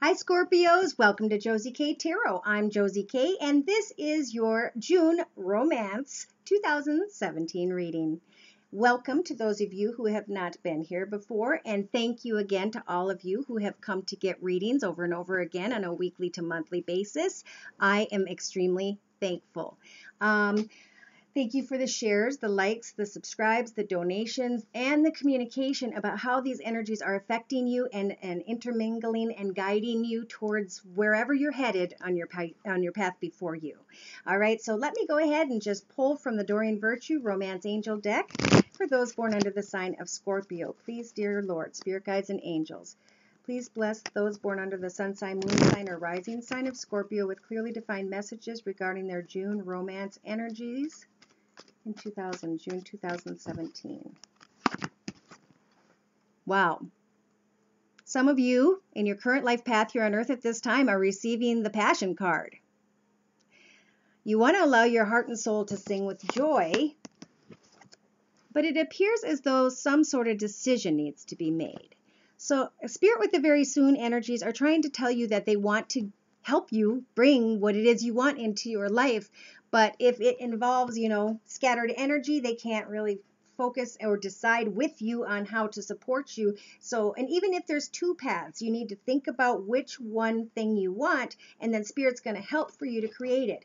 Hi Scorpios, welcome to Josie K Tarot. I'm Josie K and this is your June Romance 2017 reading. Welcome to those of you who have not been here before, and thank you again to all of you who have come to get readings over and over again on a weekly to monthly basis. I am extremely thankful. Thank you for the shares, the likes, the subscribes, the donations, and the communication about how these energies are affecting you and intermingling and guiding you towards wherever you're headed on your path before you. All right, so let me go ahead and just pull from the Doreen Virtue Romance Angel deck for those born under the sign of Scorpio. Please, dear Lord, Spirit Guides and Angels, please bless those born under the sun sign, moon sign, or rising sign of Scorpio with clearly defined messages regarding their June romance energies in June 2017. Wow. Some of you in your current life path here on earth at this time are receiving the Passion card. You want to allow your heart and soul to sing with joy, but it appears as though some sort of decision needs to be made. So Spirit with the very soon energies are trying to tell you that they want to help you bring what it is you want into your life. But if it involves, scattered energy, they can't really focus or decide with you on how to support you. So, and even if there's two paths, you need to think about which one thing you want, and then Spirit's going to help for you to create it.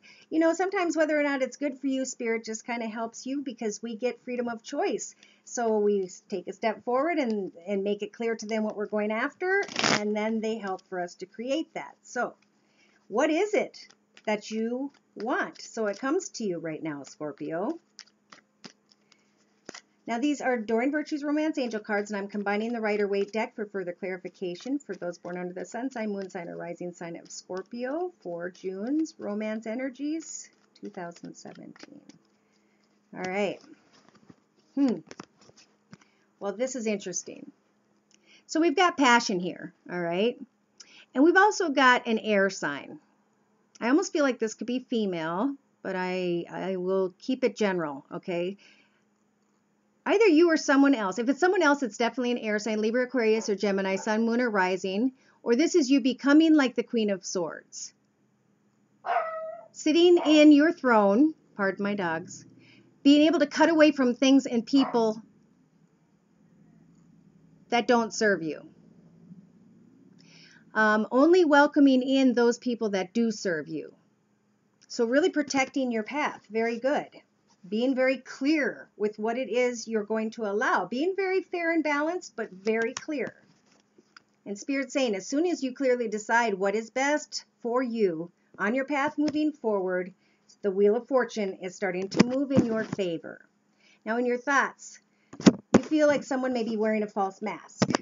Sometimes whether or not it's good for you, Spirit just kind of helps you because we get freedom of choice. So we take a step forward and make it clear to them what we're going after, and then they help for us to create that. So what is it that you want? So it comes to you right now, Scorpio. Now these are Doreen Virtue's Romance Angel cards, and I'm combining the Rider-Waite deck for further clarification for those born under the sun sign, moon sign, or rising sign of Scorpio for June's Romance Energies 2017. All right. Well, this is interesting. So we've got passion here, all right? And we've also got an air sign. I almost feel like this could be female, but I will keep it general, okay? Either you or someone else. If it's someone else, it's definitely an air sign, Libra, Aquarius, or Gemini, sun, moon, or rising. Or this is you becoming like the Queen of Swords. Sitting in your throne, pardon my dogs, being able to cut away from things and people that don't serve you. Only welcoming in those people that do serve you. So really protecting your path. Very good. Being very clear with what it is you're going to allow. Being very fair and balanced, but very clear. And Spirit saying, as soon as you clearly decide what is best for you on your path moving forward, the Wheel of Fortune is starting to move in your favor. Now in your thoughts, you feel like someone may be wearing a false mask.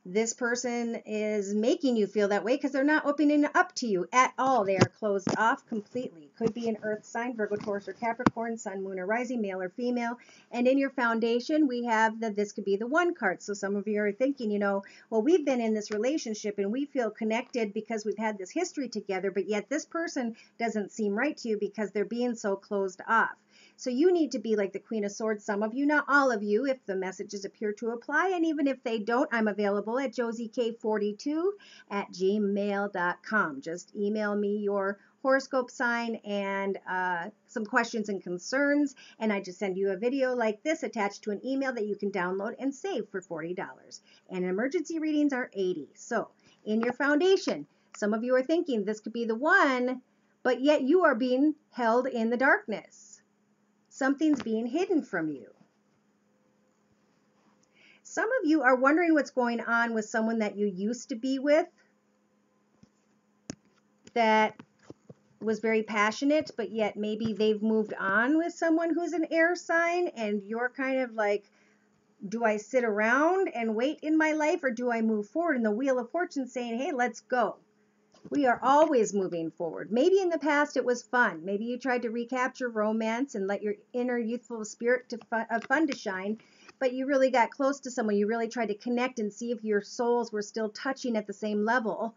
This person is making you feel that way because they're not opening up to you at all. They are closed off completely. Could be an earth sign, Virgo, Taurus, or Capricorn, sun, moon, or rising, male or female. And in your foundation, we have that this could be the one card. So some of you are thinking, well, we've been in this relationship and we feel connected because we've had this history together, but yet this person doesn't seem right to you because they're being so closed off. So you need to be like the Queen of Swords, some of you, not all of you, if the messages appear to apply. And even if they don't, I'm available at josiek42@gmail.com. Just email me your horoscope sign and some questions and concerns, and I just send you a video like this attached to an email that you can download and save for $40. And emergency readings are $80. So in your foundation, some of you are thinking this could be the one, but yet you are being held in the darkness. Something's being hidden from you. Some of you are wondering what's going on with someone that you used to be with that was very passionate, but yet maybe they've moved on with someone who's an air sign, and you're kind of like, do I sit around and wait in my life, or do I move forward? And the Wheel of Fortune saying, hey, let's go. We are always moving forward. Maybe in the past it was fun. Maybe you tried to recapture romance and let your inner youthful spirit of fun to shine, but you really got close to someone. You really tried to connect and see if your souls were still touching at the same level.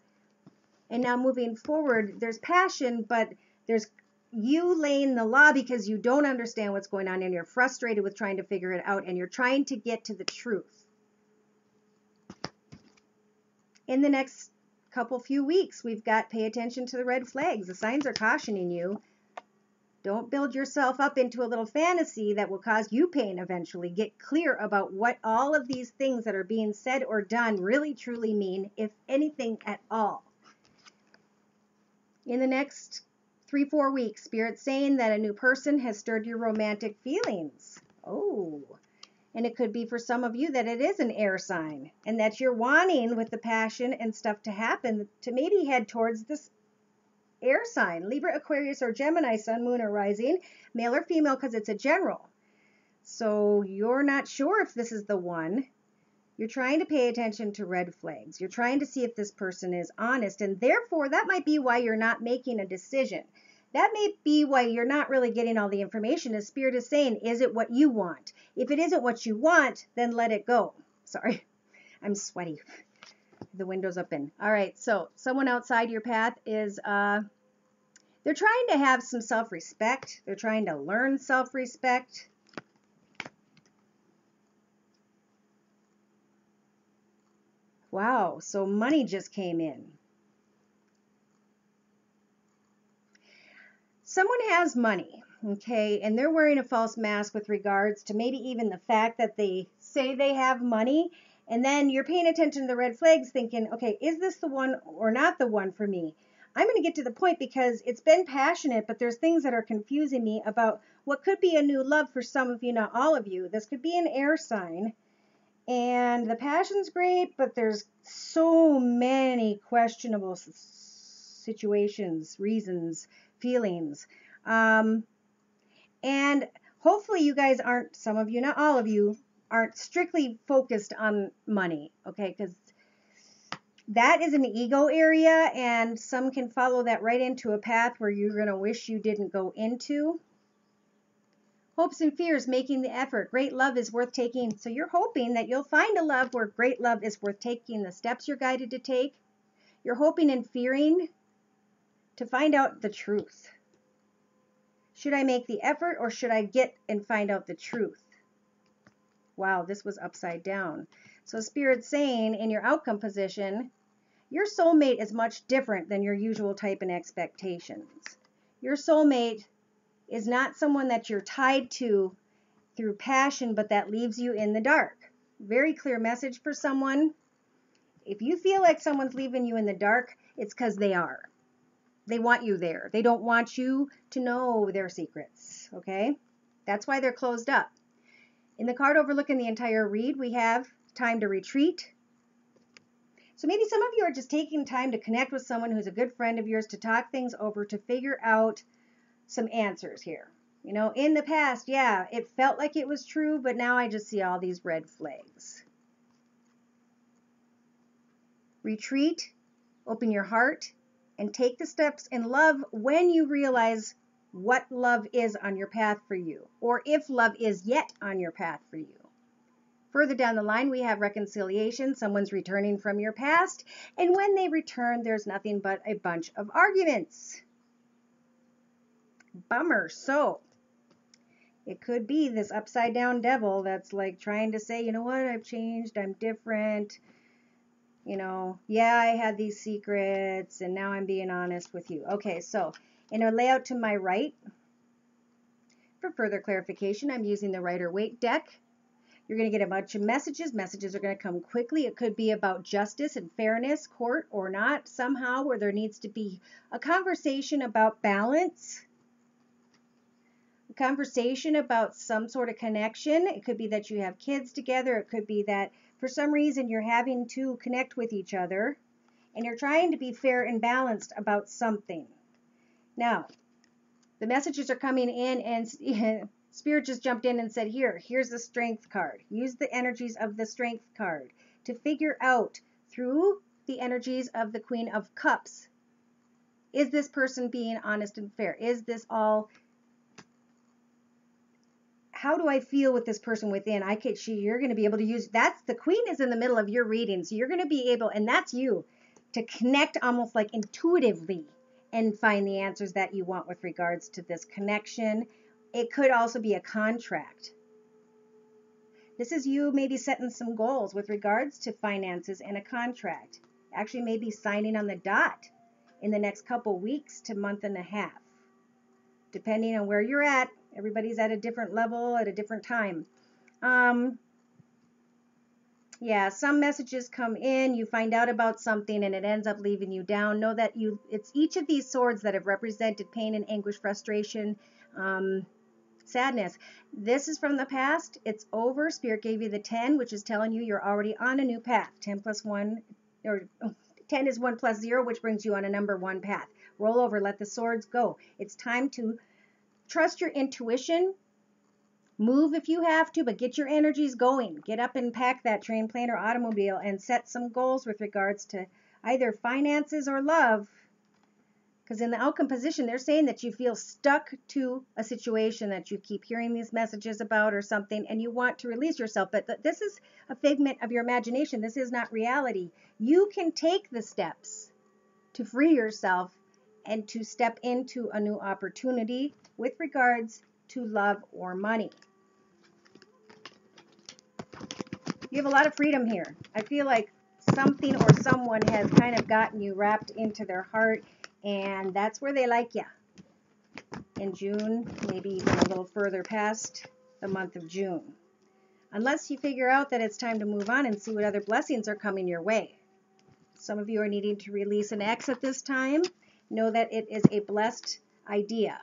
And now moving forward, there's passion, but there's you laying the law because you don't understand what's going on and you're frustrated with trying to figure it out, and you're trying to get to the truth. in the next few weeks, we've got pay attention to the red flags. The signs are cautioning you. Don't build yourself up into a little fantasy that will cause you pain eventually. Get clear about what all of these things that are being said or done really truly mean, if anything at all. In the next 3-4 weeks, Spirit's saying that a new person has stirred your romantic feelings. Oh, and it could be for some of you that it is an air sign and that you're wanting with the passion and stuff to happen to maybe head towards this air sign, Libra, Aquarius, or Gemini, sun, moon, or rising, male or female, because it's a general. So you're not sure if this is the one. You're trying to pay attention to red flags. You're trying to see if this person is honest, and therefore that might be why you're not making a decision. That may be why you're not really getting all the information. As Spirit is saying, is it what you want? If it isn't what you want, then let it go. Sorry, I'm sweaty. The window's open. All right, so someone outside your path is, they're trying to have some self-respect. They're trying to learn self-respect. Wow, so money just came in. Someone has money, okay, and they're wearing a false mask with regards to maybe even the fact that they say they have money, and then you're paying attention to the red flags thinking, okay, is this the one or not the one for me? I'm going to get to the point because it's been passionate, but there's things that are confusing me about what could be a new love for some of you, not all of you. This could be an air sign, and the passion's great, but there's so many questionable situations, reasons, feelings. And hopefully you guys aren't, some of you, not all of you, aren't strictly focused on money, okay? Because that is an ego area, and some can follow that right into a path where you're going to wish you didn't go into. Hopes and fears, making the effort. Great love is worth taking. So you're hoping that you'll find a love where great love is worth taking the steps you're guided to take. You're hoping and fearing to find out the truth. Should I make the effort, or should I get and find out the truth? Wow, this was upside down. So Spirit's saying in your outcome position, your soulmate is much different than your usual type and expectations. Your soulmate is not someone that you're tied to through passion, but that leaves you in the dark. Very clear message for someone. If you feel like someone's leaving you in the dark, it's because they are. They want you there. They don't want you to know their secrets, okay? That's why they're closed up. In the card overlooking the entire read, we have time to retreat. So maybe some of you are just taking time to connect with someone who's a good friend of yours, to talk things over, to figure out some answers here. You know, in the past, yeah, it felt like it was true, but now I just see all these red flags. Retreat, open your heart, and take the steps in love when you realize what love is on your path for you, or if love is yet on your path for you. Further down the line, we have reconciliation. Someone's returning from your past, and when they return, there's nothing but a bunch of arguments. Bummer. So it could be this upside down devil that's like trying to say, you know what, I've changed, I'm different. You know, yeah, I had these secrets, and now I'm being honest with you. Okay, so in a layout to my right, for further clarification, I'm using the Rider-Waite deck. You're going to get a bunch of messages. Messages are going to come quickly. It could be about justice and fairness, court or not, somehow, where there needs to be a conversation about balance, a conversation about some sort of connection. It could be that you have kids together. It could be that for some reason you're having to connect with each other, and you're trying to be fair and balanced about something. Now, the messages are coming in, and Spirit just jumped in and said, here's the Strength card. Use the energies of the Strength card to figure out through the energies of the Queen of Cups, is this person being honest and fair? Is this all, how do I feel with this person within? You're going to be able to use, that's, the Queen is in the middle of your reading, so you're going to be able, and that's you, to connect almost like intuitively and find the answers that you want with regards to this connection. It could also be a contract. This is you maybe setting some goals with regards to finances and a contract. actually maybe signing on the dot in the next couple weeks to month and a half, depending on where you're at. Everybody's at a different level at a different time. Yeah, some messages come in, you find out about something and it ends up leaving you down. Know that it's each of these swords that have represented pain and anguish, frustration, sadness. This is from the past. It's over. Spirit gave you the 10, which is telling you you're already on a new path. 10 plus 1, or 10 is 1 plus 0, which brings you on a number 1 path. Roll over. Let the swords go. It's time to trust your intuition. Move if you have to, but get your energies going. Get up and pack that train, plane, or automobile and set some goals with regards to either finances or love. Because in the outcome position, they're saying that you feel stuck to a situation that you keep hearing these messages about or something, and you want to release yourself. But this is a figment of your imagination. This is not reality. You can take the steps to free yourself and to step into a new opportunity with regards to love or money. You have a lot of freedom here. I feel like something or someone has kind of gotten you wrapped into their heart, and that's where they like you. In June, maybe even a little further past the month of June. Unless you figure out that it's time to move on and see what other blessings are coming your way. Some of you are needing to release an ex at this time. Know that it is a blessed idea.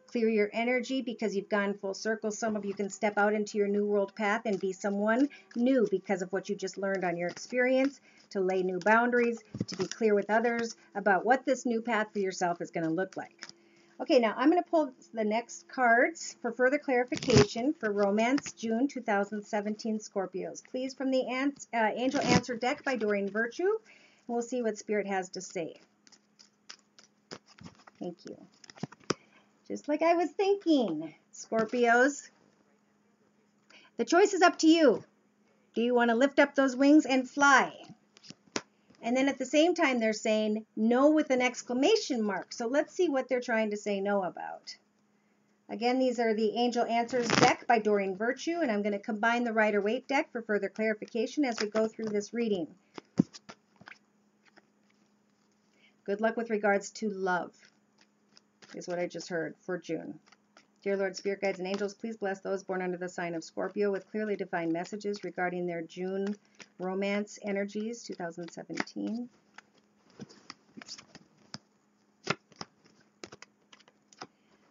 Clear your energy because you've gone full circle. Some of you can step out into your new world path and be someone new because of what you just learned on your experience, to lay new boundaries, to be clear with others about what this new path for yourself is going to look like. Okay, now I'm going to pull the next cards for further clarification for Romance June 2017 Scorpios. Please from the Angel Answer deck by Doreen Virtue, and we'll see what Spirit has to say. Thank you. Just like I was thinking, Scorpios, the choice is up to you. Do you want to lift up those wings and fly? And then at the same time, they're saying no with an exclamation mark. So let's see what they're trying to say no about. Again, these are the Angel Answers deck by Doreen Virtue, and I'm going to combine the Rider-Waite deck for further clarification as we go through this reading. Good luck with regards to love, is what I just heard for June. Dear Lord, Spirit Guides, and Angels, please bless those born under the sign of Scorpio with clearly defined messages regarding their June romance energies, 2017.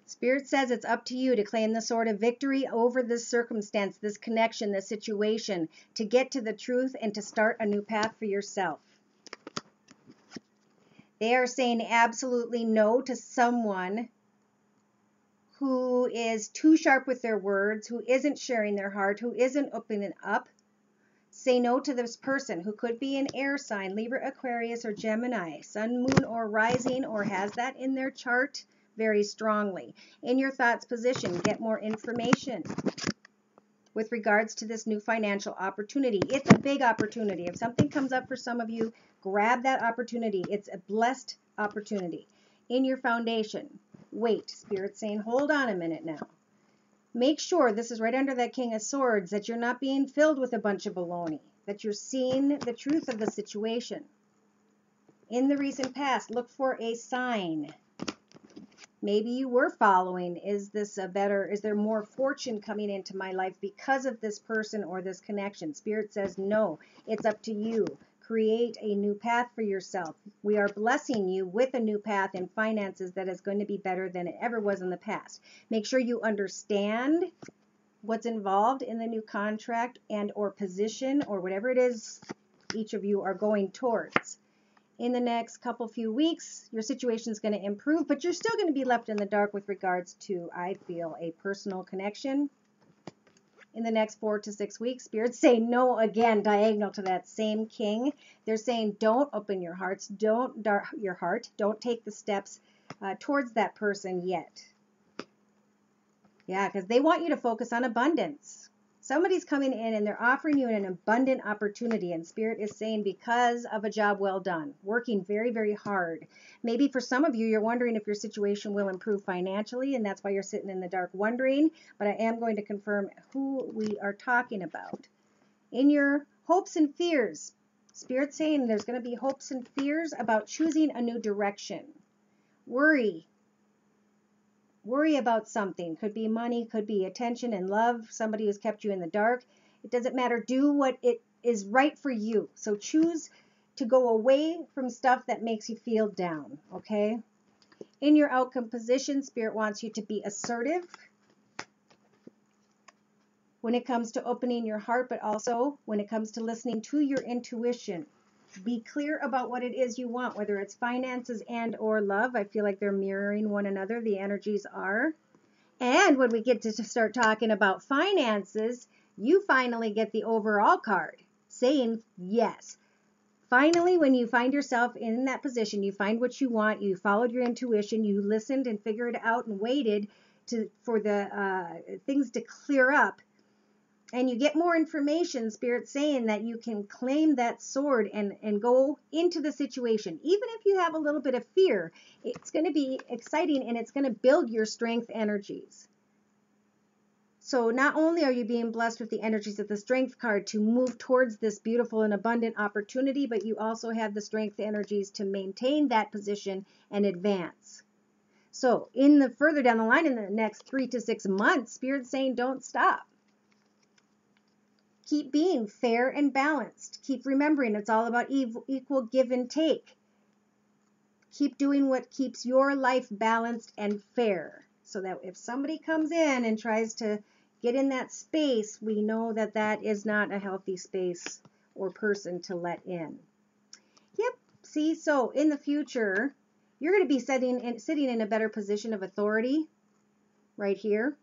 Spirit says it's up to you to claim the sword of victory over this circumstance, this connection, this situation, to get to the truth and to start a new path for yourself. They are saying absolutely no to someone who is too sharp with their words, who isn't sharing their heart, who isn't opening up. Say no to this person who could be an air sign, Libra, Aquarius, or Gemini, Sun, Moon, or Rising, or has that in their chart very strongly. In your thoughts position, get more information with regards to this new financial opportunity. It's a big opportunity. If something comes up for some of you, grab that opportunity. It's a blessed opportunity. In your foundation, wait. Spirit saying, hold on a minute now. Make sure, this is right under that King of Swords, that you're not being filled with a bunch of baloney, that you're seeing the truth of the situation. In the recent past, look for a sign. Maybe you were following, is there more fortune coming into my life because of this person or this connection? Spirit says, no, it's up to you. Create a new path for yourself. We are blessing you with a new path in finances that is going to be better than it ever was in the past. Make sure you understand what's involved in the new contract and or position or whatever it is each of you are going towards. In the next few weeks, your situation is going to improve, but you're still going to be left in the dark with regards to, I feel, a personal connection. In the next 4 to 6 weeks, spirits say no again, diagonal to that same king. They're saying don't open your hearts, don't take the steps towards that person yet. Yeah, because they want you to focus on abundance. Somebody's coming in and they're offering you an abundant opportunity, and Spirit is saying because of a job well done, working very, very hard. Maybe for some of you, you're wondering if your situation will improve financially, and that's why you're sitting in the dark wondering, but I am going to confirm who we are talking about. In your hopes and fears, Spirit's saying there's going to be hopes and fears about choosing a new direction. Worry about something. Could be money, could be attention and love, somebody who's kept you in the dark. It doesn't matter. Do what it is right for you. So choose to go away from stuff that makes you feel down, okay? In your outcome position, Spirit wants you to be assertive when it comes to opening your heart, but also when it comes to listening to your intuition. Be clear about what it is you want, whether it's finances and or love. I feel like they're mirroring one another. The energies are. And when we get to start talking about finances, you finally get the overall card saying yes. Finally, when you find yourself in that position, you find what you want, you followed your intuition, you listened and figured it out and waited for the things to clear up, and you get more information, Spirit's saying that you can claim that sword and go into the situation. Even if you have a little bit of fear, it's going to be exciting and it's going to build your strength energies. So not only are you being blessed with the energies of the Strength card to move towards this beautiful and abundant opportunity, but you also have the Strength energies to maintain that position and advance. So further down the line in the next 3 to 6 months, Spirit's saying don't stop. Keep being fair and balanced. Keep remembering it's all about equal give and take. Keep doing what keeps your life balanced and fair, so that if somebody comes in and tries to get in that space, we know that that is not a healthy space or person to let in. Yep. See, so in the future, you're going to be sitting in a better position of authority right here.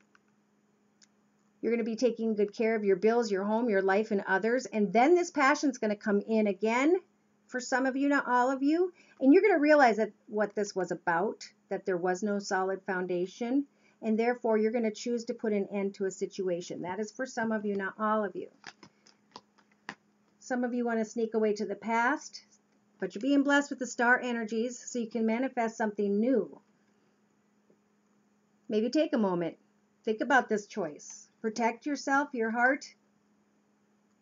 You're going to be taking good care of your bills, your home, your life, and others. And then this passion's going to come in again for some of you, not all of you. And you're going to realize that what this was about, that there was no solid foundation. And therefore, you're going to choose to put an end to a situation. That is for some of you, not all of you. Some of you want to sneak away to the past, but you're being blessed with the star energies so you can manifest something new. Maybe take a moment. Think about this choice. Protect yourself, your heart.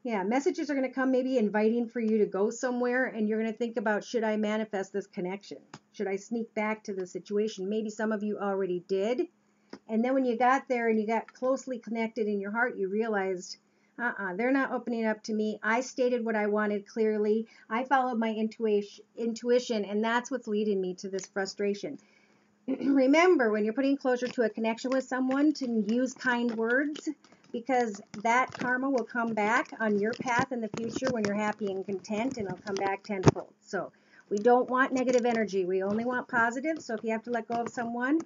Yeah, messages are going to come maybe inviting for you to go somewhere, and you're going to think about, should I manifest this connection? Should I sneak back to the situation? Maybe some of you already did. And then when you got there and you got closely connected in your heart, you realized, they're not opening up to me. I stated what I wanted clearly. I followed my intuition, and that's what's leading me to this frustration. Remember, when you're putting closure to a connection with someone, to use kind words, because that karma will come back on your path in the future when you're happy and content, and it'll come back tenfold. So we don't want negative energy. We only want positive. So if you have to let go of someone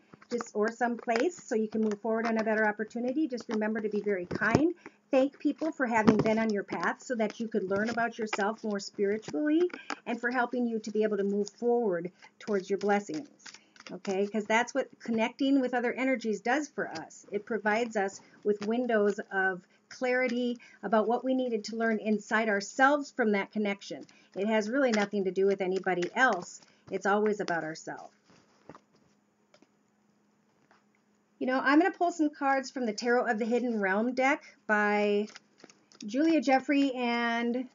or some place so you can move forward on a better opportunity, just remember to be very kind. Thank people for having been on your path so that you could learn about yourself more spiritually, and for helping you to be able to move forward towards your blessings. Okay, because that's what connecting with other energies does for us. It provides us with windows of clarity about what we needed to learn inside ourselves from that connection. It has really nothing to do with anybody else. It's always about ourselves. You know, I'm going to pull some cards from the Tarot of the Hidden Realm deck by Julia Jeffrey and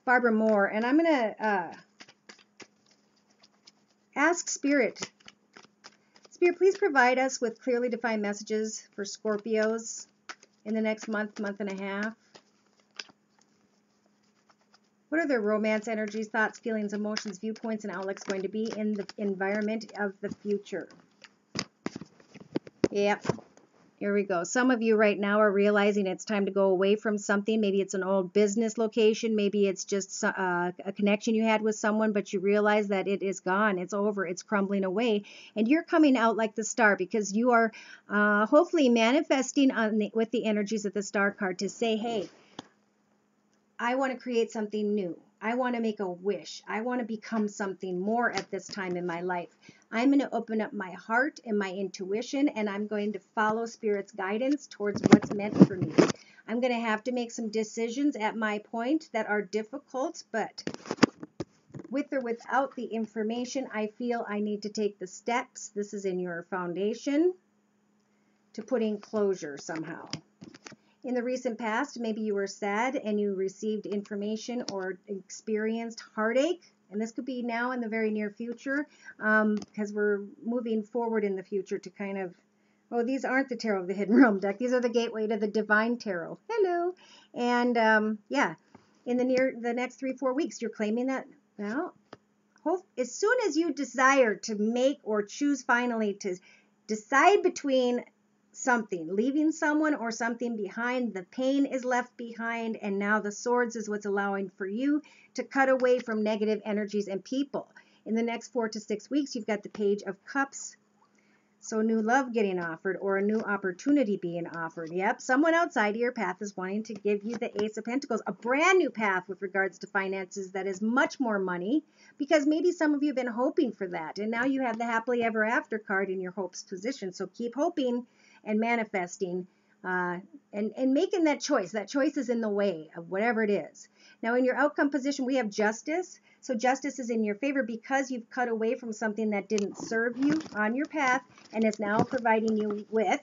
Barbara Moore, and I'm going to ask Spirit, please provide us with clearly defined messages for Scorpios in the next month and a half. What are their romance energies, thoughts, feelings, emotions, viewpoints, and outlooks going to be in the environment of the future? Yep. Here we go. Some of you right now are realizing it's time to go away from something. Maybe it's an old business location. Maybe it's just a connection you had with someone, but you realize that it is gone. It's over. It's crumbling away. And you're coming out like the star, because you are hopefully manifesting with the energies of the star card to say, hey, I want to create something new. I want to make a wish. I want to become something more at this time in my life. I'm going to open up my heart and my intuition, and I'm going to follow Spirit's guidance towards what's meant for me. I'm going to have to make some decisions at my point that are difficult, but with or without the information, I feel I need to take the steps. This is in your foundation to putting closure somehow. in the recent past, maybe you were sad and you received information or experienced heartache. And this could be now in the very near future, because we're moving forward in the future to kind of, oh, these aren't the Tarot of the Hidden Realm deck. These are the Gateway to the Divine Tarot. Hello. And yeah, in the next 3-4 weeks, you're claiming that, well, as soon as you desire to make or choose finally to decide between something, leaving someone or something behind, the pain is left behind, and now the Swords is what's allowing for you to cut away from negative energies and people. In the next 4 to 6 weeks, you've got the Page of Cups. So new love getting offered or a new opportunity being offered. Yep, someone outside of your path is wanting to give you the Ace of Pentacles, a brand new path with regards to finances that is much more money, because maybe some of you have been hoping for that, and now you have the Happily Ever After card in your hopes position. So keep hoping and manifesting and making that choice. That choice is in the way of whatever it is. Now in your outcome position, we have Justice. So justice is in your favor because you've cut away from something that didn't serve you on your path and is now providing you with,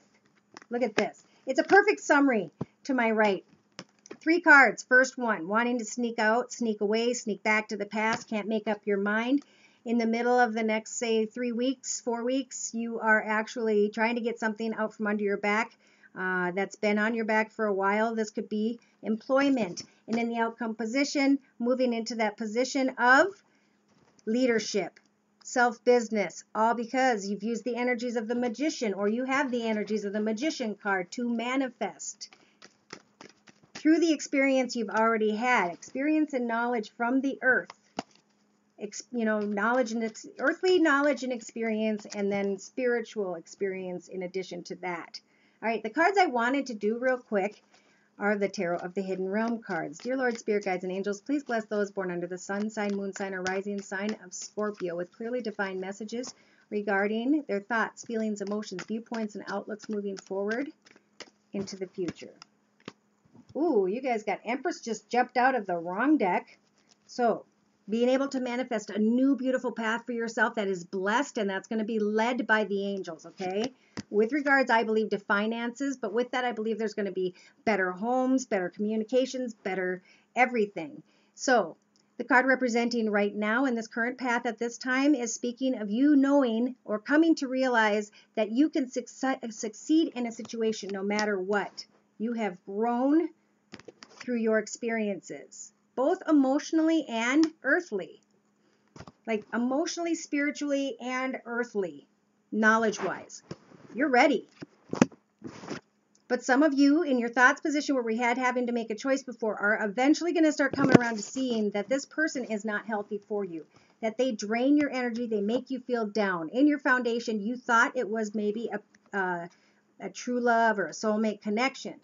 look at this. It's a perfect summary to my right. 3 cards. First one, wanting to sneak out, sneak away, sneak back to the past, can't make up your mind. In the middle of the next, say, 3 weeks, 4 weeks, you are actually trying to get something out from under your back that's been on your back for a while. This could be employment. And in the outcome position, moving into that position of leadership, self-business, all because you've used the energies of the Magician, or you have the energies of the Magician card to manifest through the experience you've already had, experience and knowledge from the earth. Knowledge and earthly knowledge and experience, and then spiritual experience in addition to that. All right, the cards I wanted to do real quick are the Tarot of the Hidden Realm cards. Dear Lord, Spirit Guides, and Angels, please bless those born under the sun sign, moon sign, or rising sign of Scorpio with clearly defined messages regarding their thoughts, feelings, emotions, viewpoints, and outlooks moving forward into the future. Ooh, you guys got Empress just jumped out of the wrong deck. So being able to manifest a new beautiful path for yourself that is blessed, and that's going to be led by the angels, okay? With regards, I believe, to finances, but with that, I believe there's going to be better homes, better communications, better everything. So the card representing right now in this current path at this time is speaking of you knowing or coming to realize that you can succeed in a situation no matter what. You have grown through your experiences, both emotionally and earthly, like emotionally, spiritually, and earthly, knowledge-wise. You're ready. But some of you in your thoughts position where we had having to make a choice before are eventually going to start coming around to seeing that this person is not healthy for you, that they drain your energy, they make you feel down. In your foundation, you thought it was maybe a true love or a soulmate connection.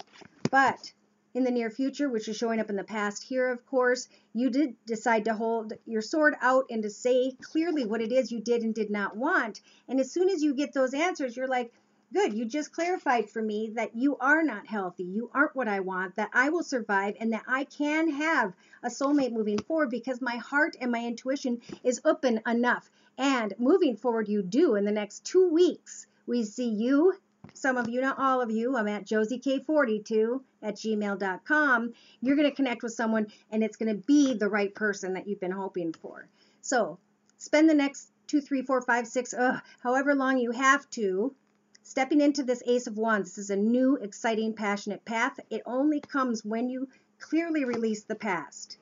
But in the near future, which is showing up in the past here, of course, you did decide to hold your sword out and to say clearly what it is you did and did not want. And as soon as you get those answers, you're like, good, you just clarified for me that you are not healthy, you aren't what I want, that I will survive, and that I can have a soulmate moving forward because my heart and my intuition is open enough. And moving forward, you do. In the next 2 weeks, we see you. Some of you, not all of you, I'm at josiek42@gmail.com. You're going to connect with someone, and it's going to be the right person that you've been hoping for. So spend the next 2, 3, 4, 5, 6, however long you have to, stepping into this Ace of Wands. This is a new, exciting, passionate path. It only comes when you clearly release the past.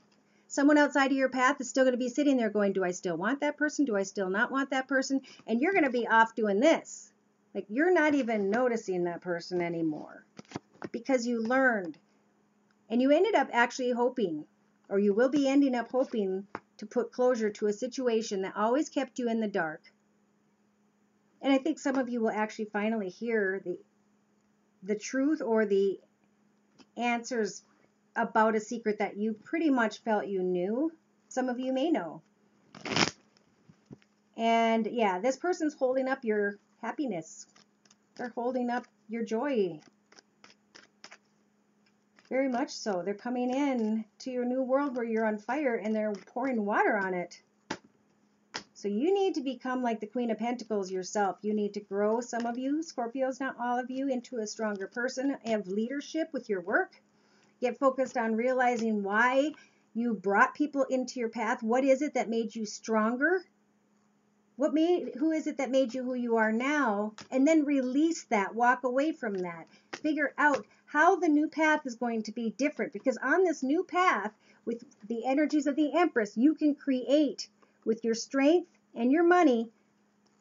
Someone outside of your path is still going to be sitting there going, do I still want that person? Do I still not want that person? And you're going to be off doing this. Like, you're not even noticing that person anymore because you learned. And you ended up actually hoping, or you will be ending up hoping, to put closure to a situation that always kept you in the dark. And I think some of you will actually finally hear the truth or the answers about a secret that you pretty much felt you knew. Some of you may know. And yeah, this person's holding up your happiness. They're holding up your joy. Very much so. They're coming in to your new world where you're on fire and they're pouring water on it. So you need to become like the Queen of Pentacles yourself. You need to grow, some of you, Scorpios, not all of you, into a stronger person, have leadership with your work. Get focused on realizing why you brought people into your path. What is it that made you stronger? Who is it that made you who you are now? And then release that, walk away from that. Figure out how the new path is going to be different, because on this new path, with the energies of the Empress, you can create with your strength and your money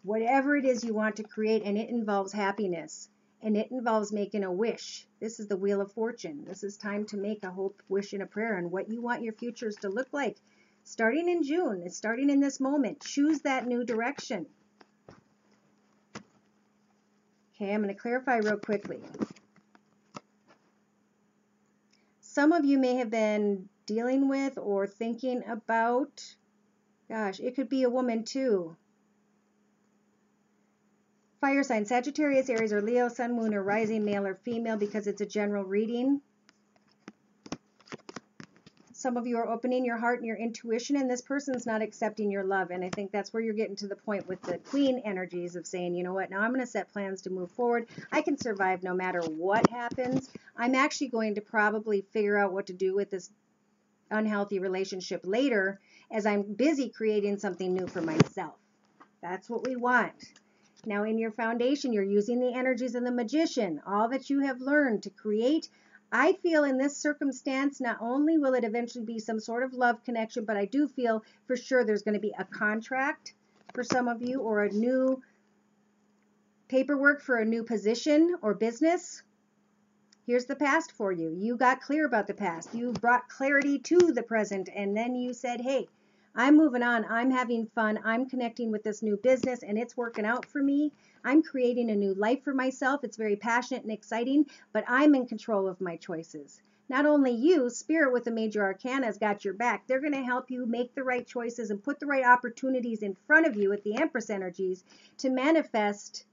whatever it is you want to create, and it involves happiness, and it involves making a wish. This is the Wheel of Fortune. This is time to make a hope, wish, and a prayer on what you want your futures to look like. Starting in June, it's starting in this moment. Choose that new direction. Okay, I'm going to clarify real quickly. Some of you may have been dealing with or thinking about, gosh, it could be a woman too. Fire sign, Sagittarius, Aries, or Leo, Sun, Moon, or Rising, male or female, because it's a general reading. Some of you are opening your heart and your intuition, and this person's not accepting your love. And I think that's where you're getting to the point with the Queen energies of saying, you know what, now I'm going to set plans to move forward. I can survive no matter what happens. I'm actually going to probably figure out what to do with this unhealthy relationship later, as I'm busy creating something new for myself. That's what we want. Now in your foundation, you're using the energies of the Magician, all that you have learned to create. I feel in this circumstance, not only will it eventually be some sort of love connection, but I do feel for sure there's going to be a contract for some of you, or a new paperwork for a new position or business. Here's the past for you. You got clear about the past. You brought clarity to the present, and then you said, hey, I'm moving on. I'm having fun. I'm connecting with this new business, and it's working out for me. I'm creating a new life for myself. It's very passionate and exciting, but I'm in control of my choices. Not only you, Spirit with the Major Arcana has got your back. They're going to help you make the right choices and put the right opportunities in front of you with the Empress energies to manifest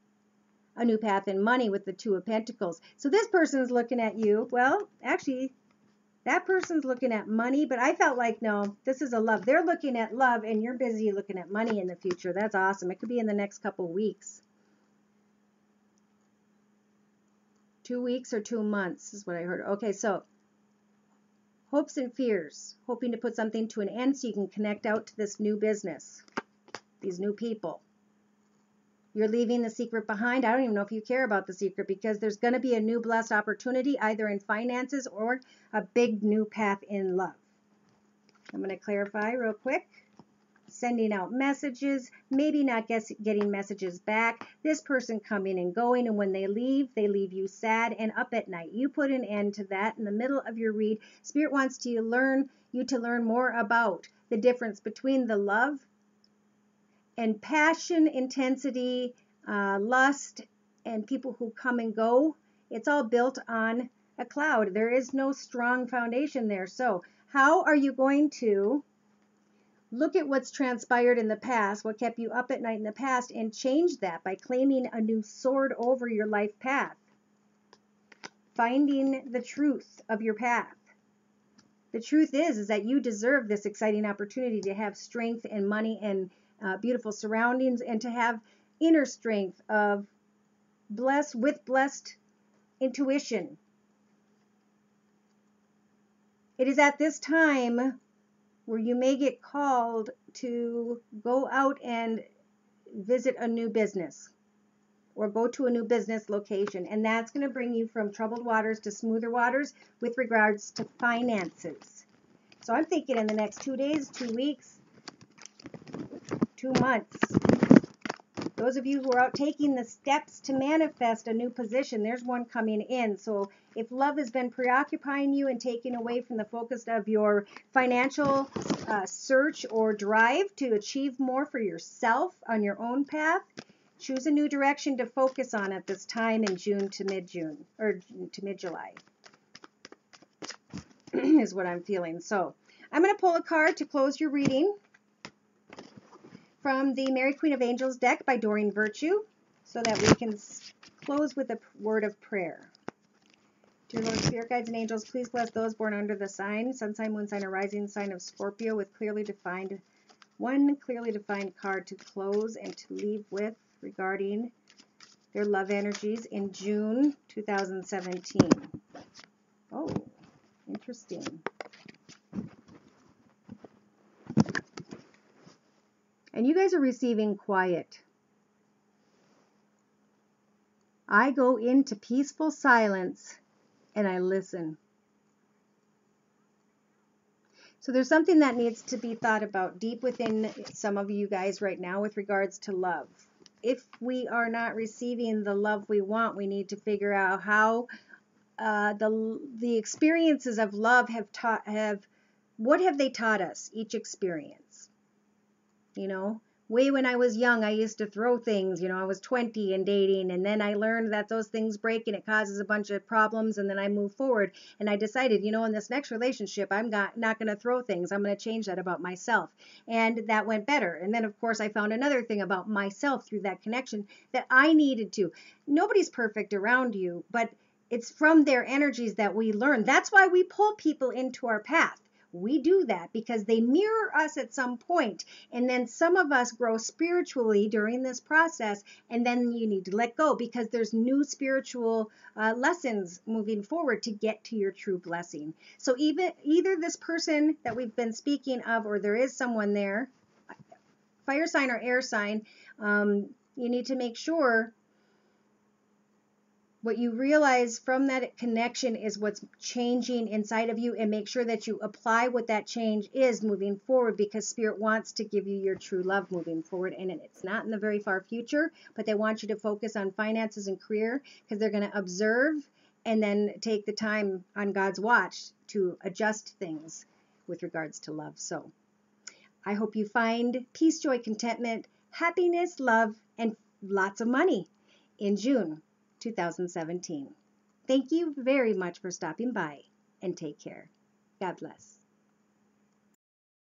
a new path in money with the Two of Pentacles. So this person's looking at you. Well, actually, that person's looking at money, but I felt like, no, this is a love. They're looking at love, and you're busy looking at money in the future. That's awesome. It could be in the next couple weeks. 2 weeks or 2 months is what I heard. Okay, so hopes and fears, hoping to put something to an end so you can connect out to this new business, these new people. You're leaving the secret behind. I don't even know if you care about the secret, because there's going to be a new blessed opportunity, either in finances or a big new path in love. I'm going to clarify real quick. Sending out messages, maybe not getting messages back. This person coming and going, and when they leave you sad and up at night. You put an end to that in the middle of your read. Spirit wants you to learn more about the difference between the love and passion, intensity, lust, and people who come and go. It's all built on a cloud. There is no strong foundation there. So how are you going to look at what's transpired in the past, what kept you up at night in the past, and change that by claiming a new sword over your life path? Finding the truth of your path. The truth is that you deserve this exciting opportunity to have strength and money and beautiful surroundings, and to have inner strength of blessed intuition. It is at this time where you may get called to go out and visit a new business, or go to a new business location, and that's going to bring you from troubled waters to smoother waters with regards to finances. So I'm thinking in the next 2 days, 2 weeks, 2 months. Those of you who are out taking the steps to manifest a new position, there's one coming in. So if love has been preoccupying you and taking away from the focus of your financial search or drive to achieve more for yourself on your own path, choose a new direction to focus on at this time in June to mid-June, or to mid-July is what I'm feeling. So I'm going to pull a card to close your reading from the Mary Queen of Angels deck by Doreen Virtue, so that we can close with a word of prayer. Dear Lord, Spirit Guides and Angels, please bless those born under the sign, sun sign, moon sign, or rising sign of Scorpio with clearly defined One clearly defined card to close and to leave with regarding their love energies in June 2017. Oh, interesting. And you guys are receiving quiet. I go into peaceful silence and I listen. So there's something that needs to be thought about deep within some of you guys right now with regards to love. If we are not receiving the love we want, we need to figure out how the experiences of love what have they taught us, each experience. You know, way when I was young, I used to throw things. You know, I was 20 and dating, and then I learned that those things break and it causes a bunch of problems, and then I moved forward, and I decided, you know, in this next relationship, I'm not going to throw things. I'm going to change that about myself, and that went better. And then, of course, I found another thing about myself through that connection that I needed to. Nobody's perfect around you, but it's from their energies that we learn. That's why we pull people into our path. We do that because they mirror us at some point, and then some of us grow spiritually during this process, and then you need to let go because there's new spiritual lessons moving forward to get to your true blessing. So either this person that we've been speaking of, or there is someone there, fire sign or air sign, you need to make sure what you realize from that connection is what's changing inside of you, and make sure that you apply what that change is moving forward, because Spirit wants to give you your true love moving forward, and it's not in the very far future, but they want you to focus on finances and career, because they're going to observe and then take the time on God's watch to adjust things with regards to love. So I hope you find peace, joy, contentment, happiness, love, and lots of money in June 2017. Thank you very much for stopping by, and take care. God bless.